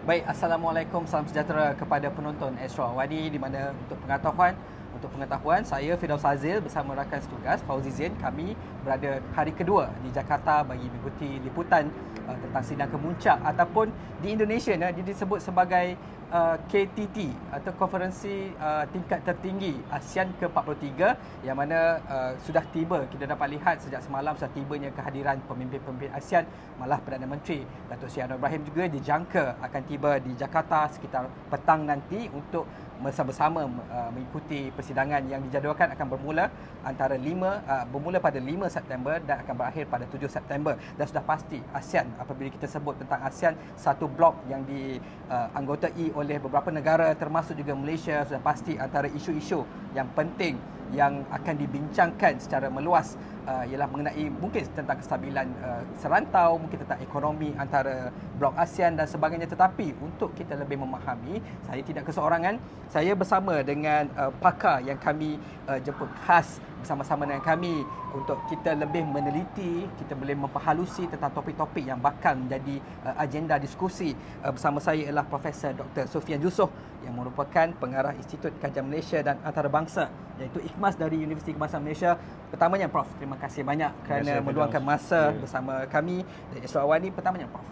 Baik, Assalamualaikum, salam sejahtera kepada penonton Astro Awadi di mana untuk pengetahuan saya Firdaus Azil bersama rakan setugas Fauzi Zain, kami berada hari kedua di Jakarta bagi mengikuti liputan tentang sidang kemuncak ataupun di Indonesia dia disebut sebagai KTT atau konferensi tingkat tertinggi ASEAN ke-43 yang mana sudah tiba, kita dapat lihat sejak semalam sudah tibanya kehadiran pemimpin-pemimpin ASEAN, malah Perdana Menteri Datuk Seri Anwar Ibrahim juga dijangka akan tiba di Jakarta sekitar petang nanti untuk bersama-sama mengikuti persidangan yang dijadualkan akan bermula pada 5 September dan akan berakhir pada 7 September. Dan sudah pasti ASEAN, apabila kita sebut tentang ASEAN, satu blok yang dianggotai oleh beberapa negara termasuk juga Malaysia, sudah pasti antara isu-isu yang penting yang akan dibincangkan secara meluas ialah mengenai mungkin tentang kestabilan serantau, mungkin tentang ekonomi antara blok ASEAN dan sebagainya. Tetapi untuk kita lebih memahami, saya tidak keseorangan, saya bersama dengan pakar yang kami jemput khas bersama-sama dengan kami untuk kita lebih meneliti, kita boleh memperhalusi tentang topik-topik yang bakal menjadi agenda diskusi. Bersama saya ialah Profesor Dr. Sofian Yusof yang merupakan pengarah Institut Kajian Malaysia dan Antarabangsa, iaitu IKMAS dari Universiti Kebangsaan Malaysia. Pertamanya Prof, terima kasih banyak kerana meluangkan masa bersama kami dan Astro Awadi. Pertamanya Prof,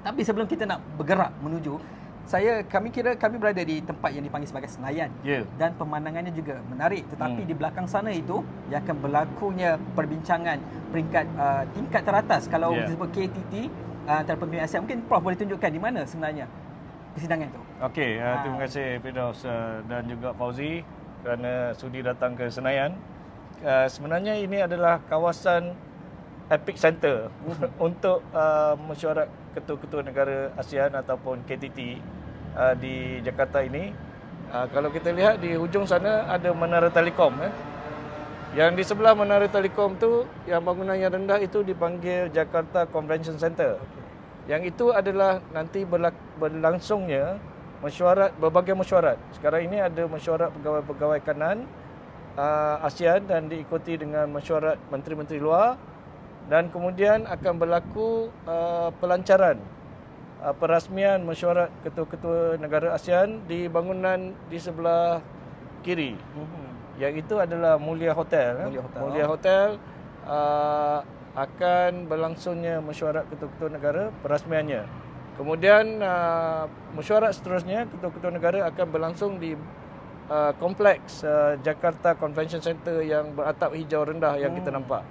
tapi sebelum kita nak bergerak menuju, kami berada di tempat yang dipanggil sebagai Senayan, dan pemandangannya juga menarik. Tetapi di belakang sana itu yang akan berlakunya perbincangan peringkat tingkat teratas kalau disebut KTT antara pemimpin ASEAN. Mungkin Prof boleh tunjukkan di mana sebenarnya persidangan itu. Okey, terima kasih Firdaus dan juga Fauzi kerana sudi datang ke Senayan. Sebenarnya ini adalah kawasan epic center untuk mesyuarat ketua-ketua negara ASEAN ataupun KTT di Jakarta ini. Kalau kita lihat di hujung sana ada Menara Telekom. Yang di sebelah Menara Telekom tu, yang bangunan yang rendah itu dipanggil Jakarta Convention Center. Yang itu adalah nanti berlangsungnya berbagai mesyuarat. Sekarang ini ada mesyuarat pegawai-pegawai kanan ASEAN dan diikuti dengan mesyuarat menteri-menteri luar. Dan kemudian akan berlaku pelancaran perasmian mesyuarat ketua-ketua negara ASEAN di bangunan di sebelah kiri. Yang itu adalah Mulia Hotel. Mulia Hotel akan berlangsungnya mesyuarat ketua-ketua negara, perasmiannya. Kemudian mesyuarat seterusnya ketua-ketua negara akan berlangsung di kompleks Jakarta Convention Center yang beratap hijau rendah yang kita nampak.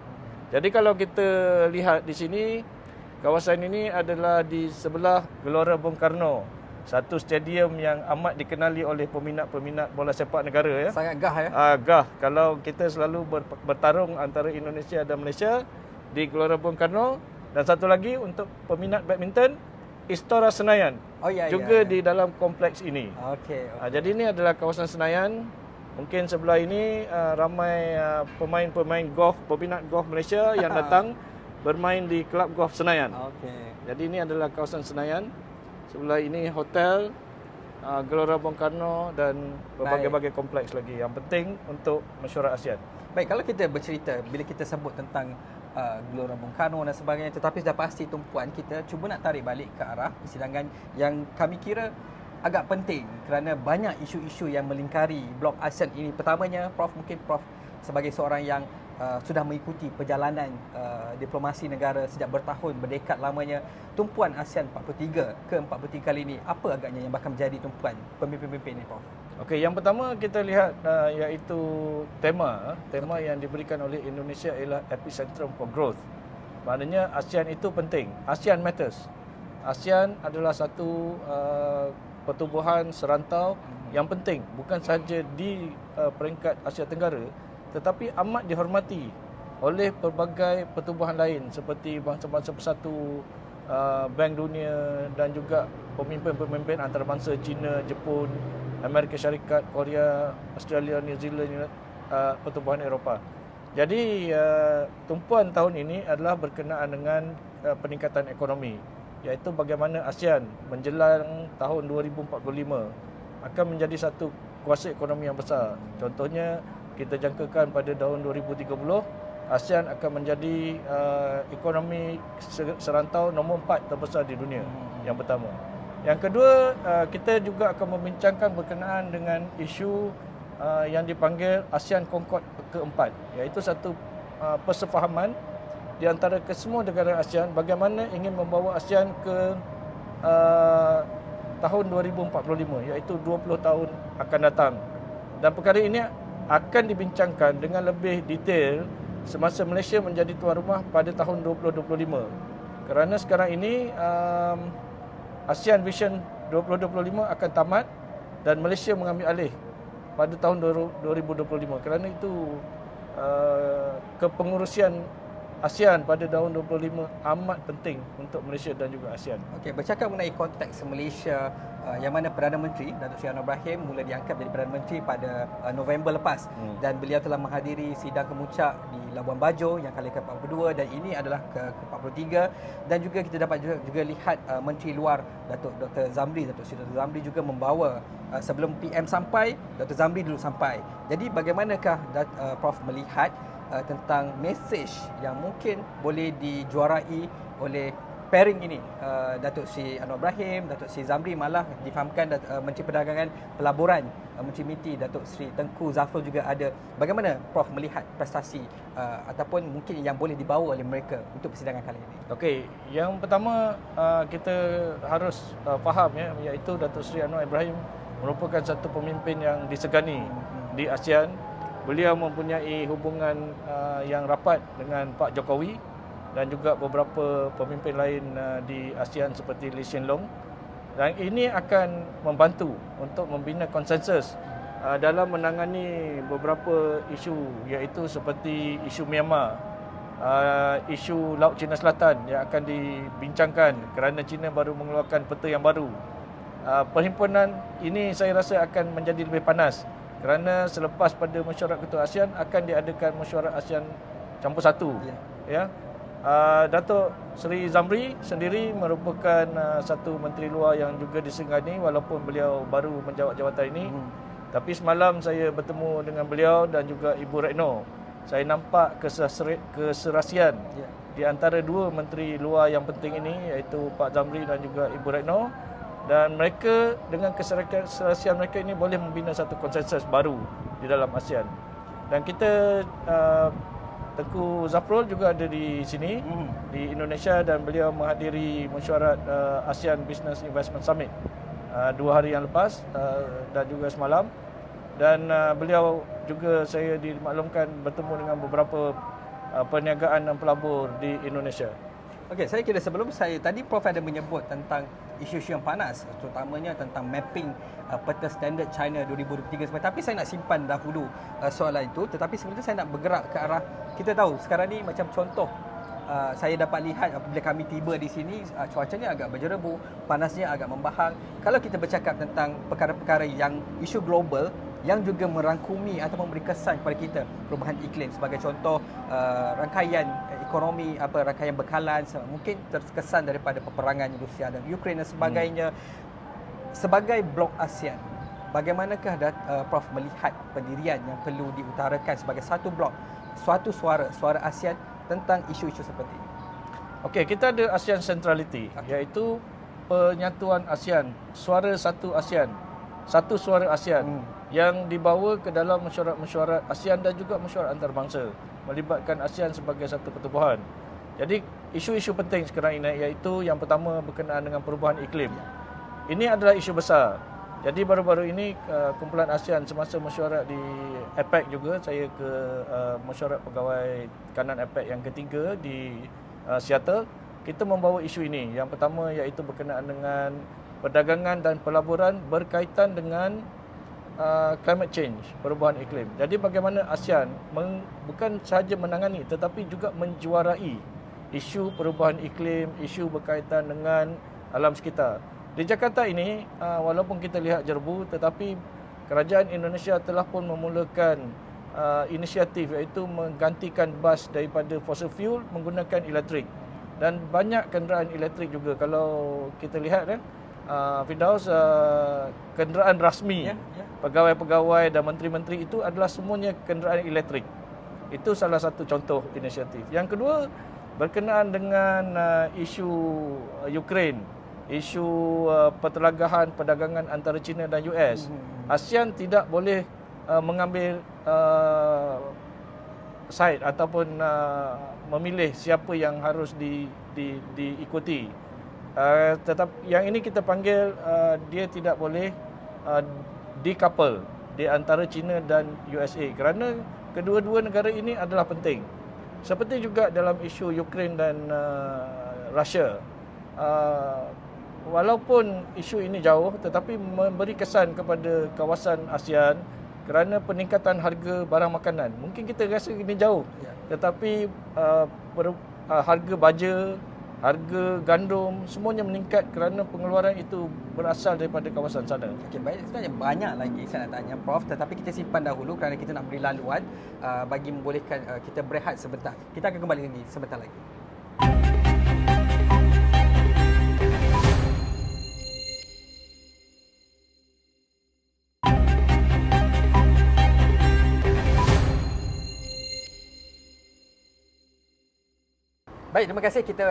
Jadi kalau kita lihat di sini, kawasan ini adalah di sebelah Gelora Bung Karno, satu stadium yang amat dikenali oleh peminat-peminat bola sepak negara. Sangat gah gah. Kalau kita selalu bertarung antara Indonesia dan Malaysia di Gelora Bung Karno, dan satu lagi untuk peminat badminton, Istora Senayan juga di dalam kompleks ini. Jadi ini adalah kawasan Senayan. Mungkin sebelah ini ramai pemain-pemain golf, peminat golf Malaysia yang datang bermain di Kelab Golf Senayan. Jadi ini adalah kawasan Senayan. Sebelah ini hotel, Gelora Bung Karno dan berbagai-bagai kompleks lagi yang penting untuk mesyuarat ASEAN. Baik, kalau kita bercerita, bila kita sebut tentang Gelora Bung Karno dan sebagainya, tetapi sudah pasti tumpuan kita cuba nak tarik balik ke arah persidangan yang kami kira agak penting kerana banyak isu-isu yang melingkari blok ASEAN ini. Pertamanya, Prof, mungkin Prof sebagai seorang yang sudah mengikuti perjalanan diplomasi negara sejak bertahun, berdekad lamanya, tumpuan ASEAN 43 ke-43 kali ini, apa agaknya yang bakal menjadi tumpuan pemimpin-pemimpin ini, Prof? Okey, yang pertama kita lihat iaitu tema yang diberikan oleh Indonesia ialah Epicentrum for Growth. Maknanya ASEAN itu penting. ASEAN matters. ASEAN adalah satu pertubuhan serantau yang penting, bukan sahaja di peringkat Asia Tenggara, tetapi amat dihormati oleh pelbagai pertubuhan lain seperti Bangsa-Bangsa Bersatu, Bank Dunia dan juga pemimpin-pemimpin antarabangsa China, Jepun, Amerika Syarikat, Korea, Australia, New Zealand, pertubuhan Eropah. Jadi tumpuan tahun ini adalah berkenaan dengan peningkatan ekonomi, iaitu bagaimana ASEAN menjelang tahun 2045 akan menjadi satu kuasa ekonomi yang besar. Contohnya, kita jangkakan pada tahun 2030 ASEAN akan menjadi ekonomi serantau nombor 4 terbesar di dunia, yang pertama. Yang kedua, kita juga akan membincangkan berkenaan dengan isu yang dipanggil ASEAN Concord keempat, iaitu satu persefahaman di antara kesemua negara ASEAN bagaimana ingin membawa ASEAN ke tahun 2045, iaitu 20 tahun akan datang. Dan perkara ini akan dibincangkan dengan lebih detail semasa Malaysia menjadi tuan rumah pada tahun 2025. Kerana sekarang ini ASEAN Vision 2025 akan tamat dan Malaysia mengambil alih pada tahun 2025. Kerana itu kepengurusian ASEAN pada tahun 2025 amat penting untuk Malaysia dan juga ASEAN. Okey, bercakap mengenai konteks Malaysia, yang mana Perdana Menteri Datuk Seri Anwar Ibrahim mula diangkat menjadi Perdana Menteri pada November lepas, dan beliau telah menghadiri sidang kemuncak di Labuan Bajo yang kali ke-42 dan ini adalah ke-43, dan juga kita dapat juga lihat Menteri Luar Datuk Dr. Zamri, Datuk Seri Dr. Zamri juga membawa sebelum PM sampai, Dr. Zamri dulu sampai. Jadi bagaimanakah Prof melihat tentang mesej yang mungkin boleh dijuarai oleh pairing ini, Datuk Seri Anwar Ibrahim, Datuk Seri Zamri, malah difahamkan Menteri Perdagangan Pelaburan Menteri MITI Datuk Seri Tengku Zafrul juga ada. Bagaimana Prof melihat prestasi ataupun mungkin yang boleh dibawa oleh mereka untuk persidangan kali ini? Okey, yang pertama kita harus faham iaitu Datuk Seri Anwar Ibrahim merupakan satu pemimpin yang disegani di ASEAN. Beliau mempunyai hubungan yang rapat dengan Pak Jokowi dan juga beberapa pemimpin lain di ASEAN seperti Lee Hsien Loong. Dan ini akan membantu untuk membina konsensus dalam menangani beberapa isu, iaitu seperti isu Myanmar, isu Laut Cina Selatan yang akan dibincangkan kerana China baru mengeluarkan peta yang baru. Perhimpunan ini saya rasa akan menjadi lebih panas kerana selepas pada mesyuarat ketua ASEAN akan diadakan mesyuarat ASEAN campur satu. Datuk Seri Zamri sendiri merupakan satu menteri luar yang juga disegani walaupun beliau baru menjawat jawatan ini. Tapi semalam saya bertemu dengan beliau dan juga Ibu Retno. Saya nampak keserasian di antara dua menteri luar yang penting ini, iaitu Pak Zamri dan juga Ibu Retno. Dan mereka dengan keserasian mereka ini boleh membina satu konsensus baru di dalam ASEAN. Dan kita Tengku Zafrul juga ada di sini di Indonesia dan beliau menghadiri mesyuarat ASEAN Business Investment Summit 2 hari yang lepas dan juga semalam. Dan beliau juga saya dimaklumkan bertemu dengan beberapa perniagaan dan pelabur di Indonesia. Okey, saya kira sebelum tadi Prof ada menyebut tentang isu-isu yang panas, terutamanya tentang mapping peta standard China 2023. Tapi saya nak simpan dahulu soalan itu. Tetapi sebelum itu saya nak bergerak ke arah, kita tahu sekarang ni macam contoh, saya dapat lihat apabila kami tiba di sini, cuacanya agak berjerebu, panasnya agak membahang. Kalau kita bercakap tentang perkara-perkara yang isu global yang juga merangkumi atau memberi kesan kepada kita, perubahan iklim sebagai contoh, rangkaian ekonomi, rangkaian bekalan, mungkin terkesan daripada peperangan Rusia dan Ukraine dan sebagainya. Sebagai blok ASEAN, bagaimanakah Prof melihat pendirian yang perlu diutarakan sebagai satu blok, suatu suara ASEAN tentang isu-isu seperti ini? Okey, kita ada ASEAN Centrality, iaitu penyatuan ASEAN, suara satu ASEAN, satu suara ASEAN yang dibawa ke dalam mesyuarat ASEAN dan juga mesyuarat antarabangsa, melibatkan ASEAN sebagai satu pertubuhan. Jadi isu-isu penting sekarang ini iaitu yang pertama berkenaan dengan perubahan iklim. Ini adalah isu besar. Jadi baru-baru ini kumpulan ASEAN semasa mesyuarat di APEC juga, saya ke mesyuarat pegawai kanan APEC yang ketiga di Seattle, kita membawa isu ini. Yang pertama iaitu berkenaan dengan perdagangan dan pelaburan berkaitan dengan climate change, perubahan iklim. Jadi bagaimana ASEAN bukan sahaja menangani tetapi juga menjuarai isu perubahan iklim, isu berkaitan dengan alam sekitar. Di Jakarta ini, walaupun kita lihat jerebu, tetapi kerajaan Indonesia telah pun memulakan inisiatif iaitu menggantikan bas daripada fossil fuel menggunakan elektrik. Dan banyak kenderaan elektrik juga. Kalau kita lihat Firdaus, kenderaan rasmi pegawai-pegawai dan menteri-menteri itu adalah semuanya kenderaan elektrik. Itu salah satu contoh inisiatif. Yang kedua berkenaan dengan isu Ukraine, isu pertelagahan perdagangan antara China dan US. ASEAN tidak boleh mengambil side ataupun memilih siapa yang harus diikuti. Tetapi yang ini kita panggil dia tidak boleh decouple di antara China dan USA kerana kedua-dua negara ini adalah penting. Seperti juga dalam isu Ukraine dan Russia. Walaupun isu ini jauh tetapi memberi kesan kepada kawasan ASEAN kerana peningkatan harga barang makanan. Mungkin kita rasa ini jauh, tetapi harga baja, harga gandum semuanya meningkat kerana pengeluaran itu berasal daripada kawasan sana. Okey, baik. Sebenarnya banyak lagi saya nak tanya Prof, tetapi kita simpan dahulu kerana kita nak beri laluan bagi membolehkan kita berehat sebentar. Kita akan kembali lagi sebentar lagi. Baik, terima kasih. Kita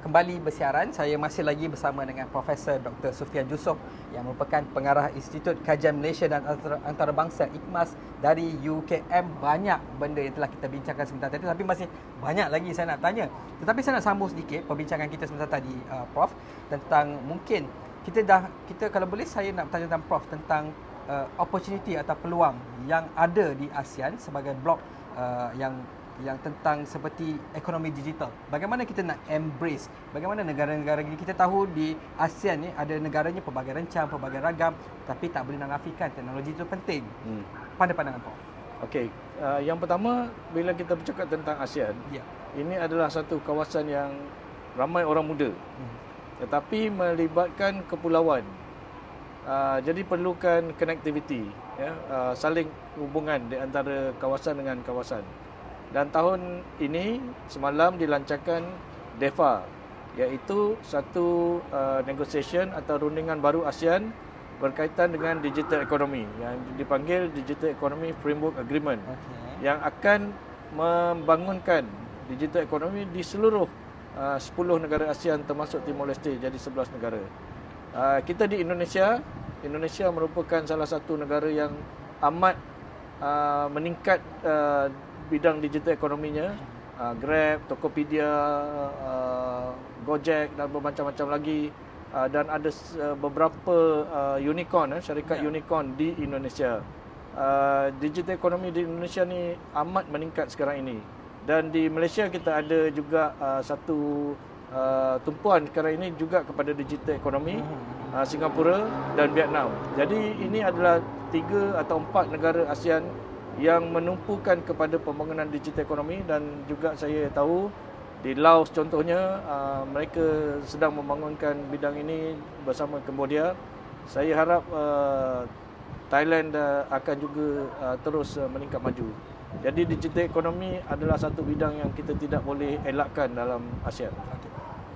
kembali bersiaran. Saya masih lagi bersama dengan Profesor Dr. Sufian Jusuf yang merupakan pengarah Institut Kajian Malaysia dan Antarabangsa IKMAS dari UKM. Banyak benda yang telah kita bincangkan sebentar tadi, tapi masih banyak lagi saya nak tanya. Tetapi saya nak sambung sedikit perbincangan kita sebentar tadi, Prof, tentang mungkin kita kalau boleh saya nak bertanya tentang Prof tentang opportunity atau peluang yang ada di ASEAN sebagai blok yang tentang seperti ekonomi digital. Bagaimana kita nak embrace, bagaimana negara-negara ini, kita tahu di ASEAN ni ada negaranya pelbagai rencam, pelbagai ragam, tapi tak boleh nafikan teknologi itu penting. Pandangan Prof. Okey, yang pertama bila kita bercakap tentang ASEAN, ini adalah satu kawasan yang ramai orang muda. Tetapi melibatkan kepulauan. Jadi perlukan connectivity, saling hubungan di antara kawasan dengan kawasan. Dan tahun ini semalam dilancarkan DEFA, iaitu satu negotiation atau rundingan baru ASEAN berkaitan dengan digital economy yang dipanggil Digital Economy Framework Agreement, yang akan membangunkan digital economy di seluruh 10 negara ASEAN termasuk Timor Leste, jadi 11 negara. Kita di Indonesia merupakan salah satu negara yang amat meningkat bidang digital ekonominya. Grab, Tokopedia, Gojek dan bermacam-macam lagi, dan ada beberapa unicorn, syarikat unicorn di Indonesia. Digital ekonomi di Indonesia ni amat meningkat sekarang ini. Dan di Malaysia kita ada juga satu tumpuan sekarang ini juga kepada digital ekonomi, Singapura dan Vietnam. Jadi ini adalah 3 atau 4 negara ASEAN yang menumpukan kepada pembangunan digital ekonomi. Dan juga saya tahu di Laos contohnya, mereka sedang membangunkan bidang ini bersama Cambodia. Saya harap Thailand akan juga terus meningkat maju. Jadi digital ekonomi adalah satu bidang yang kita tidak boleh elakkan dalam ASEAN.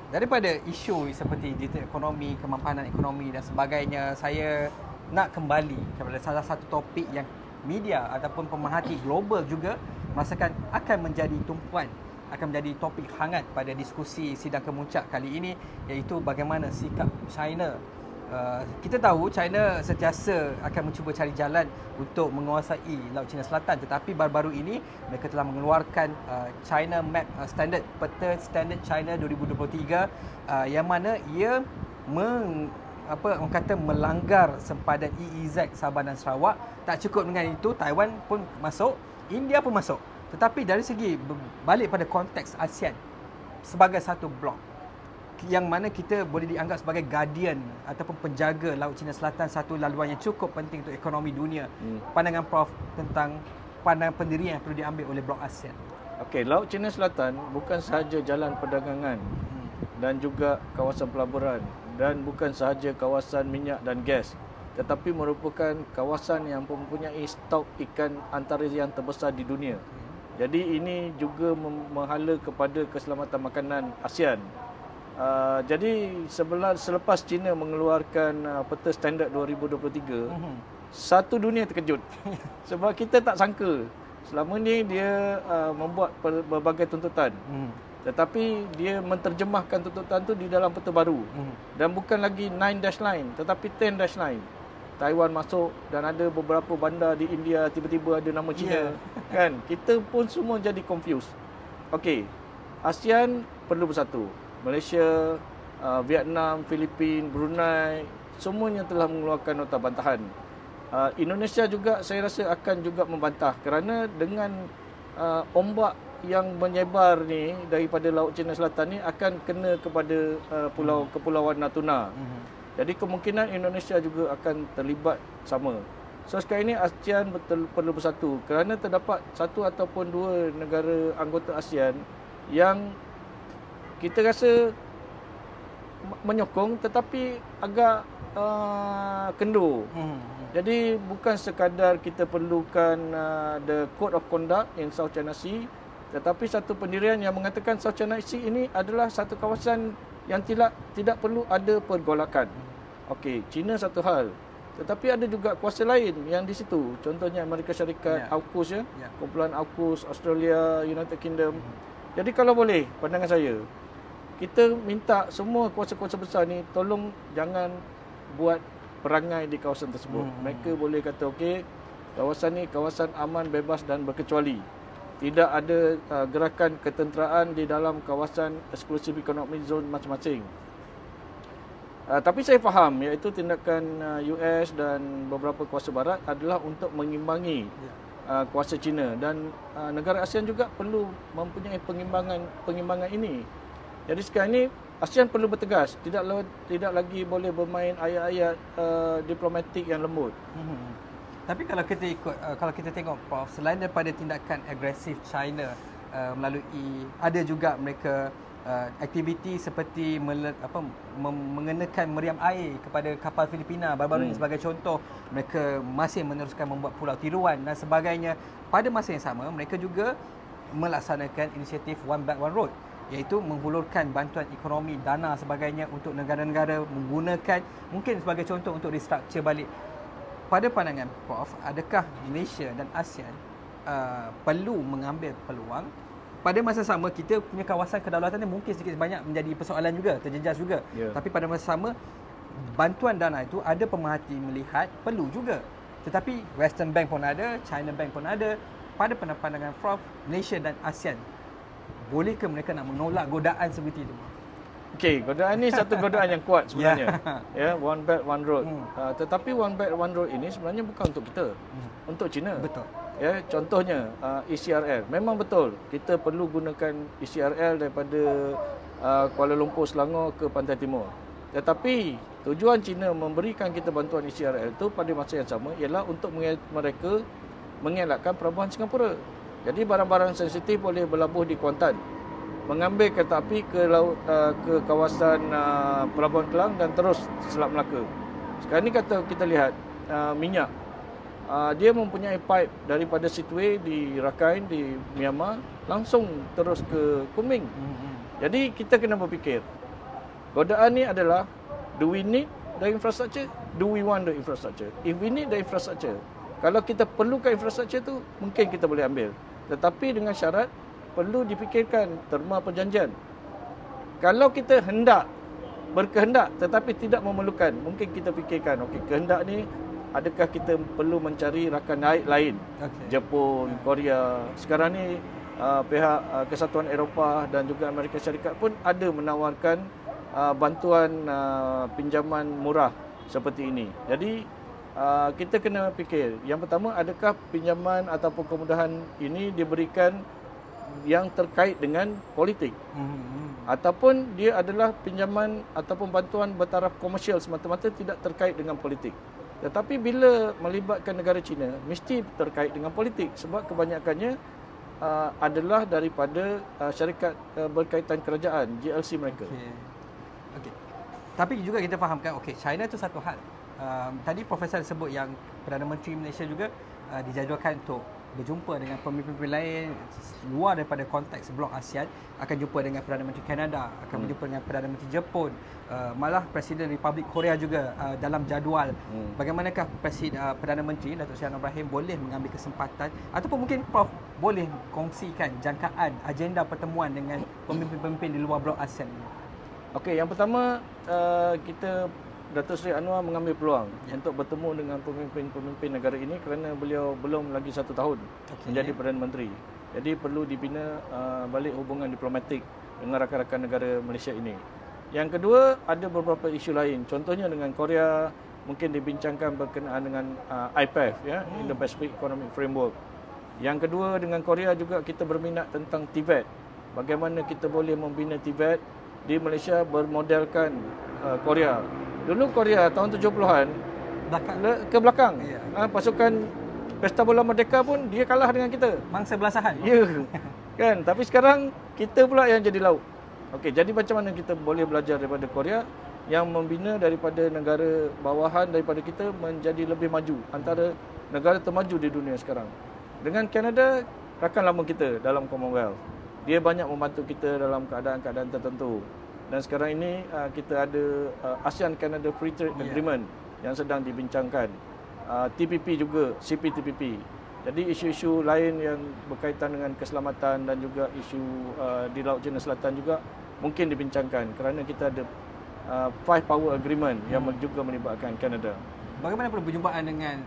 Daripada isu seperti digital ekonomi, kemapanan ekonomi dan sebagainya, saya nak kembali kepada salah satu topik yang media ataupun pemerhati global juga merasakan akan menjadi tumpuan, akan menjadi topik hangat pada diskusi sidang kemuncak kali ini, iaitu bagaimana sikap China. Kita tahu China sentiasa akan mencuba cari jalan untuk menguasai Laut Cina Selatan, tetapi baru-baru ini mereka telah mengeluarkan China Map Standard, peta standard China 2023, yang mana ia orang kata melanggar sempadan EEZ Sabah dan Sarawak. Tak cukup dengan itu, Taiwan pun masuk, India pun masuk. Tetapi dari segi balik pada konteks ASEAN sebagai satu blok yang mana kita boleh dianggap sebagai guardian ataupun penjaga Laut Cina Selatan, satu laluan yang cukup penting untuk ekonomi dunia. Pandangan Prof tentang pandangan pendirian yang perlu diambil oleh blok ASEAN. Okey, Laut Cina Selatan bukan sahaja jalan perdagangan dan juga kawasan pelaburan, dan bukan sahaja kawasan minyak dan gas, tetapi merupakan kawasan yang mempunyai stok ikan antara yang terbesar di dunia. Jadi ini juga menghala kepada keselamatan makanan ASEAN. Jadi selepas China mengeluarkan peta standard 2023, satu dunia terkejut. Sebab kita tak sangka. Selama ni dia membuat berbagai tuntutan. tetapi dia menterjemahkan tuntutan tu di dalam peta baru. Dan bukan lagi 9-line tetapi 10-line. Taiwan masuk dan ada beberapa bandar di India tiba-tiba ada nama China. Kan? Kita pun semua jadi confused. Okey. ASEAN perlu bersatu. Malaysia, Vietnam, Filipin, Brunei, semuanya telah mengeluarkan nota bantahan. Indonesia juga saya rasa akan juga membantah kerana dengan ombak yang menyebar ni daripada Laut Cina Selatan ni akan kena kepada kepulauan Natuna. Jadi kemungkinan Indonesia juga akan terlibat sama. So sekarang ini ASEAN betul perlu bersatu kerana terdapat satu ataupun dua negara anggota ASEAN yang kita rasa menyokong tetapi agak kendur. Jadi bukan sekadar kita perlukan the Code of Conduct in South China Sea, tetapi satu pendirian yang mengatakan South China Sea ini adalah satu kawasan yang tidak perlu ada pergolakan. Okey, China satu hal, tetapi ada juga kuasa lain yang di situ. Contohnya Amerika Syarikat, AUKUS kumpulan AUKUS, Australia, United Kingdom. Jadi kalau boleh, pandangan saya, kita minta semua kuasa-kuasa besar ni tolong jangan buat perangai di kawasan tersebut. Mereka boleh kata okey, kawasan ni kawasan aman, bebas dan berkecuali. Tidak ada gerakan ketenteraan di dalam kawasan Exclusive Economic Zone masing-masing. Tapi saya faham iaitu tindakan US dan beberapa kuasa barat adalah untuk mengimbangi kuasa China dan negara ASEAN juga perlu mempunyai pengimbangan ini. Jadi sekarang ini ASEAN perlu bertegas, tidak lagi boleh bermain ayat-ayat diplomatik yang lembut. Tapi kalau kita tengok Prof, selain daripada tindakan agresif China melalui ada juga mereka aktiviti seperti mengenakan meriam air kepada kapal Filipina baru-baru ini sebagai contoh. Mereka masih meneruskan membuat pulau tiruan dan sebagainya. Pada masa yang sama mereka juga melaksanakan inisiatif One Belt One Road, iaitu menghulurkan bantuan ekonomi, dana sebagainya untuk negara-negara menggunakan mungkin sebagai contoh untuk restructure balik. Pada pandangan Prof, adakah Malaysia dan ASEAN perlu mengambil peluang? Pada masa sama kita punya kawasan kedaulatan ni mungkin sedikit banyak menjadi persoalan juga, terjejas juga. Tapi pada masa sama bantuan dana itu ada pemerhati melihat perlu juga. Tetapi Western Bank pun ada, China Bank pun ada. Pada pandangan Prof, Malaysia dan ASEAN, bolehkah mereka nak menolak godaan seperti itu? Okey, godaan ni satu godaan yang kuat sebenarnya. One Belt One Road. Tetapi One Belt One Road ini sebenarnya bukan untuk kita. Untuk China. Betul. Contohnya ECRL. Memang betul kita perlu gunakan ECRL daripada Kuala Lumpur, Selangor ke Pantai Timur. Tetapi tujuan China memberikan kita bantuan ECRL itu pada masa yang sama ialah untuk mereka mengelakkan pelabuhan Singapura. Jadi barang-barang sensitif boleh berlabuh di Kuantan, mengambil kereta api ke kawasan Pelabuhan Kelang dan terus Selat Melaka. Sekarang ni kita lihat minyak. Dia mempunyai pipe daripada Sittwe di Rakhine di Myanmar langsung terus ke Kunming. Jadi kita kena berfikir, godaan ni adalah, do we need the infrastructure? Do we want the infrastructure? If we need the infrastructure, kalau kita perlukan infrastructure tu, mungkin kita boleh ambil. Tetapi dengan syarat perlu dipikirkan terma perjanjian. Kalau kita berkehendak tetapi tidak memerlukan, mungkin kita fikirkan, okey, kehendak ni adakah kita perlu mencari rakan lain? Jepun, Korea. Sekarang ni pihak Kesatuan Eropah dan juga Amerika Syarikat pun ada menawarkan bantuan pinjaman murah seperti ini. Jadi kita kena fikir, yang pertama, adakah pinjaman ataupun kemudahan ini diberikan yang terkait dengan politik, ataupun dia adalah pinjaman ataupun bantuan bertaraf komersial semata-mata tidak terkait dengan politik. Tetapi bila melibatkan negara China, mesti terkait dengan politik sebab kebanyakannya adalah daripada syarikat berkaitan kerajaan, GLC mereka. Okey. Tapi juga kita fahamkan, okey, China itu satu hal. Tadi Profesor sebut yang Perdana Menteri Malaysia juga dijadualkan untuk berjumpa dengan pemimpin-pemimpin lain luar daripada konteks blok ASEAN, akan jumpa dengan Perdana Menteri Kanada, akan berjumpa dengan Perdana Menteri Jepun, malah Presiden Republik Korea juga dalam jadual. Bagaimanakah Perdana Menteri Datuk Seri Anwar Ibrahim boleh mengambil kesempatan ataupun mungkin Prof boleh kongsikan jangkaan agenda pertemuan dengan pemimpin-pemimpin di luar blok ASEAN ini? Okey, yang pertama kita Datuk Seri Anwar mengambil peluang untuk bertemu dengan pemimpin-pemimpin negara ini kerana beliau belum lagi 1 tahun menjadi Perdana Menteri. Jadi perlu dibina balik hubungan diplomatik dengan rakan-rakan negara Malaysia ini. Yang kedua, ada beberapa isu lain. Contohnya dengan Korea mungkin dibincangkan berkenaan dengan IPEF, ya, Indo-Pacific Economic Framework. Yang kedua, dengan Korea juga kita berminat tentang Tibet. Bagaimana kita boleh membina Tibet di Malaysia bermodelkan Korea. Dulu Korea tahun 70-an ke belakang. Pasukan Pesta Bola Merdeka pun dia kalah dengan kita. Mangsa belasahan. Ya. Kan, tapi sekarang kita pula yang jadi laut. Okey, jadi macam mana kita boleh belajar daripada Korea yang membina daripada negara bawahan daripada kita menjadi lebih maju, antara negara termaju di dunia sekarang. Dengan Kanada, rakan lama kita dalam Commonwealth. Dia banyak membantu kita dalam keadaan-keadaan tertentu. Dan sekarang ini kita ada ASEAN-Canada Free Trade Agreement yang sedang dibincangkan. TPP juga, CPTPP. Jadi isu-isu lain yang berkaitan dengan keselamatan dan juga isu di Laut Cina Selatan juga mungkin dibincangkan kerana kita ada Five Power Agreement yang juga melibatkan Kanada. Bagaimana perjumpaan dengan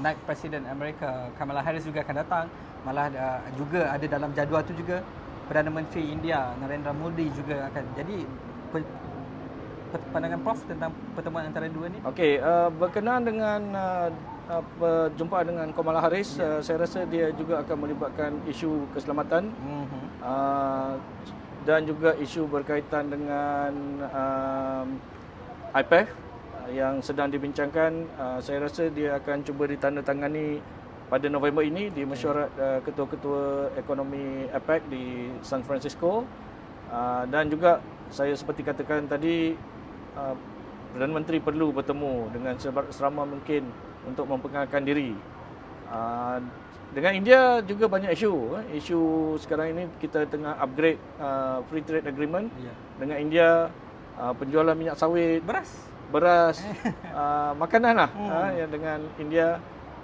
naib Presiden Amerika Kamala Harris juga akan datang. Malah juga ada dalam jadual tu juga Perdana Menteri India Narendra Modi juga akan. Jadi pandangan Prof tentang pertemuan antara dua ni? Okey, berkenaan dengan perjumpaan dengan Kamala Harris, saya rasa dia juga akan melibatkan isu keselamatan dan juga isu berkaitan dengan IPEF yang sedang dibincangkan. Saya rasa dia akan cuba ditandatangani pada November ini di mesyuarat ketua-ketua ekonomi APEC di San Francisco. Dan juga saya seperti katakan tadi, Perdana Menteri perlu bertemu dengan seramai mungkin untuk memperkenalkan diri. Dengan India juga banyak isu. Isu sekarang ini kita tengah upgrade Free Trade Agreement dengan India, penjualan minyak sawit, beras, makanan lah yang dengan India.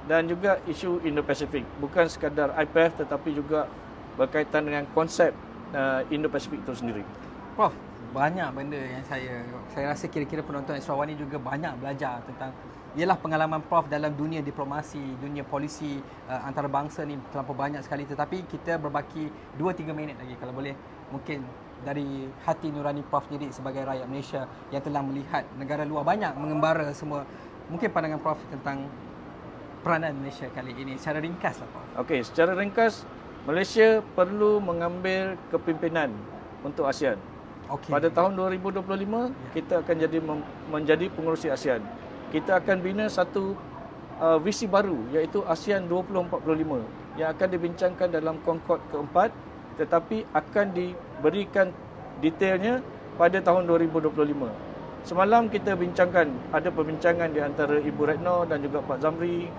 Dan juga isu Indo-Pasifik, bukan sekadar IPEF tetapi juga berkaitan dengan konsep Indo-Pasifik itu sendiri. Prof, banyak benda yang saya rasa kira-kira penonton Extra One ni juga banyak belajar tentang ialah pengalaman Prof dalam dunia diplomasi, dunia polisi antarabangsa ni terlampau banyak sekali, tetapi kita berbaki 2-3 minit lagi kalau boleh, mungkin dari hati nurani Prof sendiri sebagai rakyat Malaysia yang telah melihat negara luar banyak mengembara semua. Mungkin pandangan Prof tentang peranan Malaysia kali ini secara ringkas lah Prof. Okey, secara ringkas, Malaysia perlu mengambil kepimpinan untuk ASEAN. Pada tahun 2025 kita akan menjadi pengerusi ASEAN. Kita akan bina satu visi baru iaitu ASEAN 2045 yang akan dibincangkan dalam Concord keempat, tetapi akan diberikan detailnya pada tahun 2025. Semalam kita bincangkan, ada perbincangan di antara Ibu Retno dan juga Pak Zamri,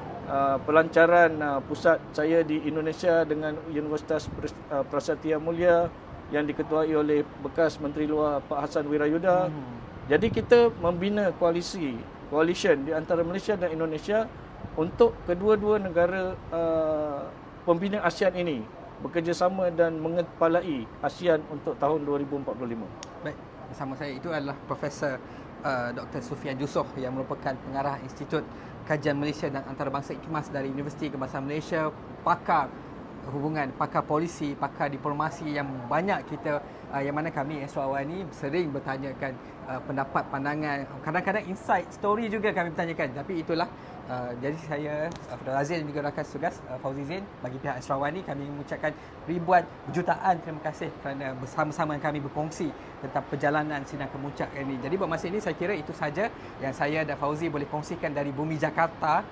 pelancaran pusat saya di Indonesia dengan Universitas Prasetya Mulia yang diketuai oleh bekas Menteri Luar Pak Hassan Wirayuda. Jadi kita membina coalition di antara Malaysia dan Indonesia untuk kedua-dua negara pembina ASEAN ini bekerjasama dan mengepalai ASEAN untuk tahun 2045. Baik, bersama saya itu adalah Profesor Dr. Sufian Jusof yang merupakan pengarah Institut Kajian Malaysia dan Antarabangsa IKMAS dari Universiti Kebangsaan Malaysia, pakar hubungan, pakar polisi, pakar diplomasi yang banyak kita yang mana kami Extra One ni sering bertanyakan pendapat, pandangan, kadang-kadang insight story juga kami bertanyakan. Tapi itulah jadi saya Fadil Azil dan juga rakan tugas Fauzi Zain, bagi pihak Extra One ni kami mengucapkan ribuan jutaan terima kasih kerana bersama-sama kami berkongsi tentang perjalanan Sidang Kemuncak ini. Jadi buat masa ini saya kira itu saja yang saya dan Fauzi boleh kongsikan dari bumi Jakarta.